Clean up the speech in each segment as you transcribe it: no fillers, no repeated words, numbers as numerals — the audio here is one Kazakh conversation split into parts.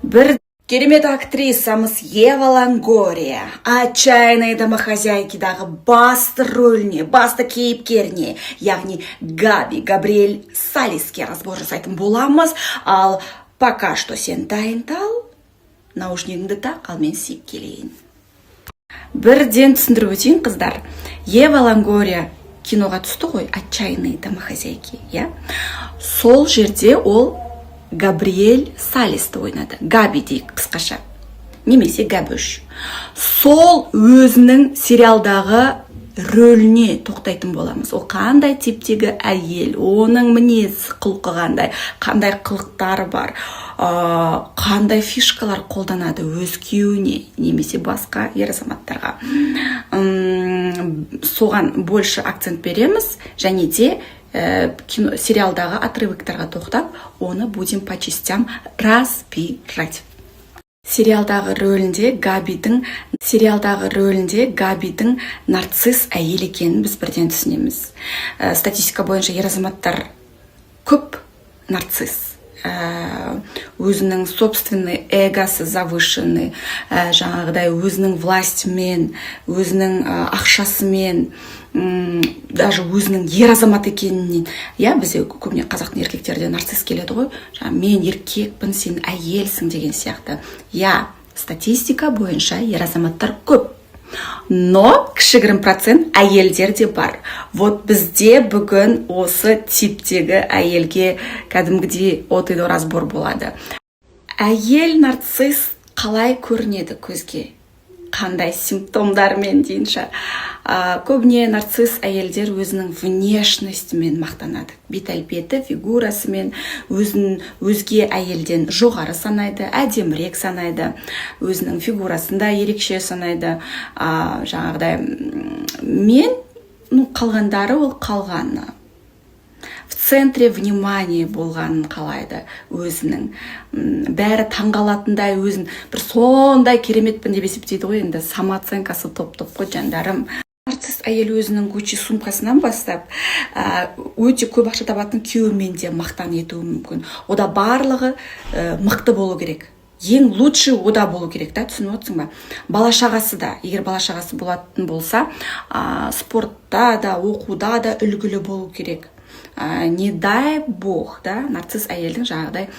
Бір керемет актрисамыз Ева Лонгория отчаянные домохозяйкидағы басты рөліне, басты кейіпкеріне, яғни Габриэль Салиске разбор жасайтын боламыз. Ал пока что сен дайындал, наушнигіңді тақ, ал мен сиіп келейін. Бірден түсіндіріп өтейін, қыздар. Ева Лонгория киноға түсті ғой, отчаянные домохозяйки, я? Сол жерде ол Габриэль Салисті ойнады. Габи дейік қысқаша. Немесе Габөш. Сол өзінің сериалдағы рөліне тоқтайтын боламыз. Ол қандай типтегі әйел, оның мінез құлқы қандай қылықтары бар, қандай фишкалар қолданады өз күйеуіне, немесе басқа ер азаматтарға. Соған больше акцент береміз, және де сериалдағы отрывоктарға тоқтап, оны будем по частям разбирать. Сериалдағы рөлінде Габидің нарцисс әйел екенін біз бірден түсінеміз. Статистика бойынша ер азаматтар көп нарцисс. Өзінің собственный эгосы завышенный, жаңағыдай өзінің властьмен, өзінің ақшасымен, даже өзінің ер азамат екенінен, бізде көбіне қазақтың еркектерде нарцисс келеді ғой, мен еркекпін, сен әйелсің деген сияқты. Статистика бойынша ер азаматтар көп. Но кішігірім процент әйелдер де бар. Вот бізде бүгін осы типтегі әйелге кәдімгідей отыды разбор болады. Әйел нарцисс қалай көрінеді көзге? Қандай симптомдармен дейінші? Көбіне нарцисс әйелдер өзінің внешностімен мақтанады. Бет-әлпеті, фигурасымен өзге әйелден жоғары санайды, әдемірек санайды, өзінің фигурасында ерекше санайды. Жаңағыдай мен, қалғандары ол қалғаны. В центре внимания болғанын қалайды өзінің. Бәрі таңғалатындай өзін бір сондай кереметпін деп есептейді ғой, енді самооценкасы топ-топ қой жандарым. Нарцисс әйел өзінің Гуччи сумкасынан бастап, өте көп ақша табатын күйеуімен де мақтан етуі мүмкін. Ода барлығы мықты болу керек. Ең лучший ода болу керек, түсініп отырсың ба? Бала-шағасы да, егер бала-шағасы болатын болса, спортта да, оқуда да үлгілі болу керек. Не дай бог, нарцисс әйелдің жаңағыдай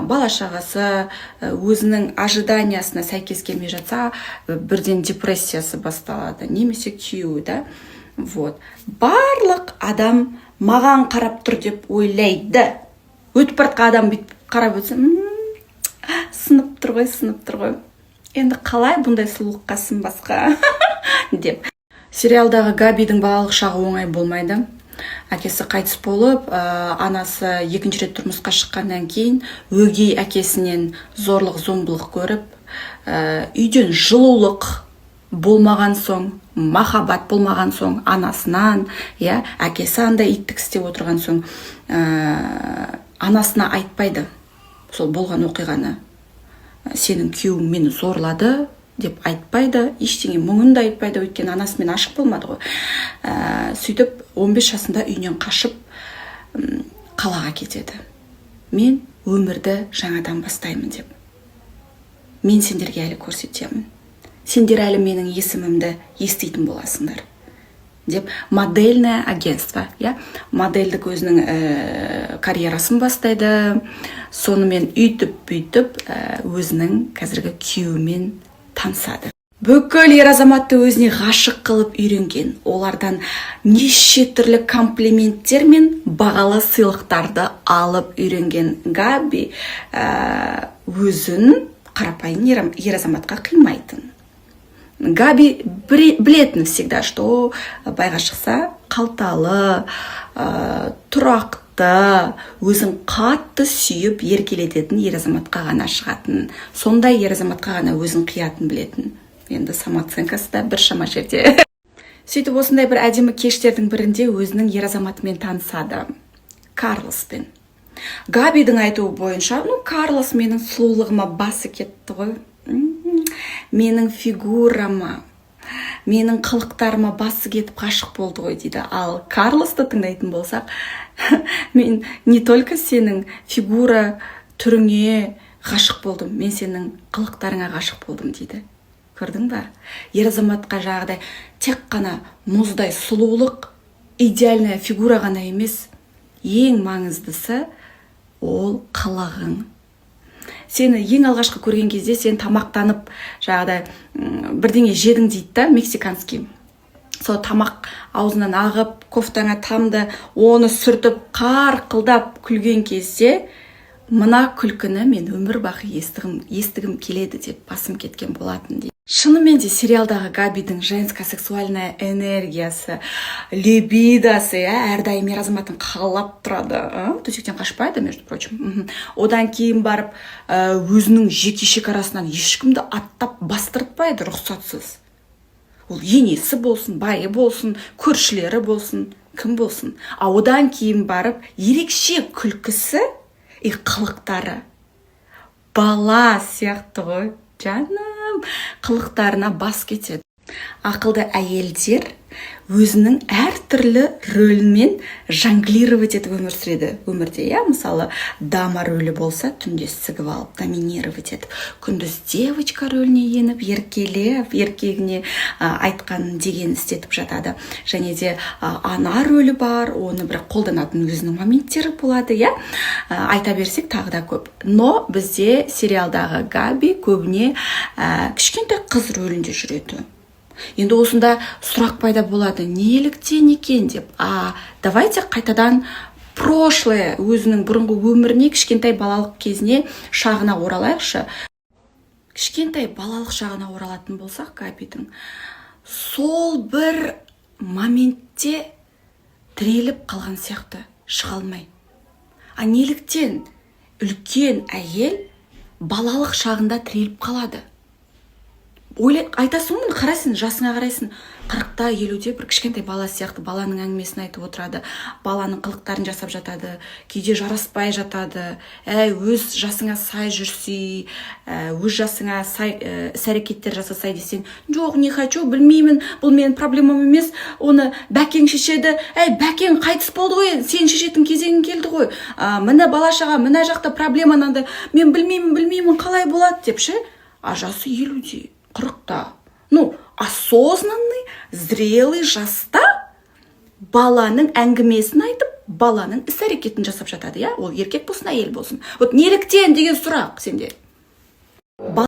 бала-шағасы өзінің ожиданиясына сәйкес келмей жатса, бірден депрессиясы басталады, немесе күйеуі, Барлық адам маған қарап тұр деп ойлайды. Өтіп бара адам бүйтіп қарап өтсе, сынып тұр ғой. Енді қалай бұндай сұлулыққа сынбасқа деп. Сериалдағы Габидің балалық шағы оңай болмайды. Әкесі қайтыс болып, анасы екінші рет тұрмысқа шыққаннан кейін өгей әкесінен зорлық-зомбылық көріп, үйден жылулық болмаған соң, махаббат болмаған соң анасынан, әкесі андай иттік істеп отырған соң, анасына айтпайды сол болған оқиғаны. Сенің күйеуің мені зорлады деп айтпайды, ештеңе мұңын да айтпайды, өйткені анасымен ашық болмады ғой. Сөйтіп 15 жасында үйінен қашып қалаға кетеді. Мен өмірді жаңадан бастаймын деп. Мен сендерге әлі көрсетемін. Сендер әлі менің есімімді еститін боласыңдар. Деп модельное агентство, модельдік өзінің карьерасын бастайды, сонымен үйтіп өзінің қазіргі күйеуімен танысады. Бүкіл ер азаматты өзіне ғашық қылып үйренген, олардан неше түрлі комплименттер мен бағалы сыйлықтарды алып үйренген Габи өзін қарапайым ер азаматқа қимайтын. Габи білетін всегда, что байға шықса қалталы, тұрақты, өзін қатты сүйіп еркелететін ер азаматқа ғана шығатын. Сондай ер азаматқа ғана өзін қиятын білетін. Енді самооценкасы да бір шама жерде. Сөйтіп осындай бір әдемі кештердің бірінде өзінің ер азаматымен танысады. Карлоспен. Габидің айтуы бойынша, Карлос менің сұлулығыма басы кетті ғой. Менің фигурама, менің қылықтарыма басы кетіп қашық болды ғой дейді. Ал Карлосты тыңдайтын болсақ, мен не только сенің фигура түріңе, ғашық болдым, мен сенің қылықтарыңа ғашық болдым дейді. Көрдің ба? Ер азаматқа жағдай тек қана мұздай сұлулық, идеальная фигура ғана емес, ең маңыздысы ол қылығың. Сені ең алғашқы көрген кезде сен тамақтанып жағдай бірдеңе жедің дейді да, мексиканский. Сол тамақ аузынан ағып, кофтаңа тамды, оны сүртіп, қарқылдап күлген кезде, мына күлкіні мен өмір бақи естігім келеді деп басым кеткен болатын дейді. Шынымен де сериалдағы Габидің женская сексуальная энергиясы, либидосы, әрдайым ер азаматын қалап тұрады, төсектен қашпайды, между прочим. Одан кейін барып, өзінің жеке шекарасынан ешкімді аттап бастыртпайды рұқсатсыз. Ол енесі болсын, байы болсын, көршілері болсын, кім болсын. Одан кейін барып, ерекше күлкісі и қылықтары. Бала сияқты ғой, жаным, қылықтарына бас кетеді. Ақылды әйелдер өзінің әртүрлі рөлмен жонглировать етіп өмір сүреді өмірде. Мысалы, дама рөлі болса, түнде сігіп алып доминировать етіп, күндіз девочка рөліне еніп, еркелеп, еркегіне айтқанын деген істетіп жатады. Және де ана рөлі бар, оны бір қолданатын өзінің моменттері болады, айта берсек тағы да көп. Но бізде сериалдағы Габи көбіне кішкентай қыз рөлінде жүреді. Енді осында сұрақ пайда болады, неліктен екен деп. Давайте қайтадан прошлое, өзінің бұрынғы өміріне, кішкентай балалық кезіне, шағына оралайықшы. Кішкентай балалық шағына оралатын болсақ, Габидің сол бір моментте тіреліп қалған сияқты, шыға алмай. Неліктен үлкен әйел балалық шағында тіреліп қалады? Айтасың, қарайсың, жасыңа қарайсың, 40-та, 50-де бір кішкентай бала сияқты баланың әңгімесін айтып отырады, баланың қылықтарын жасап жатады, кейде жараспай жатады, өз жасыңа сай жүрсей, өз жасыңа сай іс-әрекеттер жасасай десең, жоқ, не хочу, білмеймін, бұл менің проблемам емес, оны бәкең шешеді, бәкең қайтыс болды ғой, сен шешетін кезеңің келді ғой, міне бала-шаға, мына жақта проблеманы, мен білмеймін, қалай болады депші, жасы 50-де. 40-та. Осознанный, зрелый жаста баланың әңгімесін айтып, баланың іс-әрекетін жасап жатады, Ол еркек болсын, әйел болсын. Неліктен деген сұрақ сенде.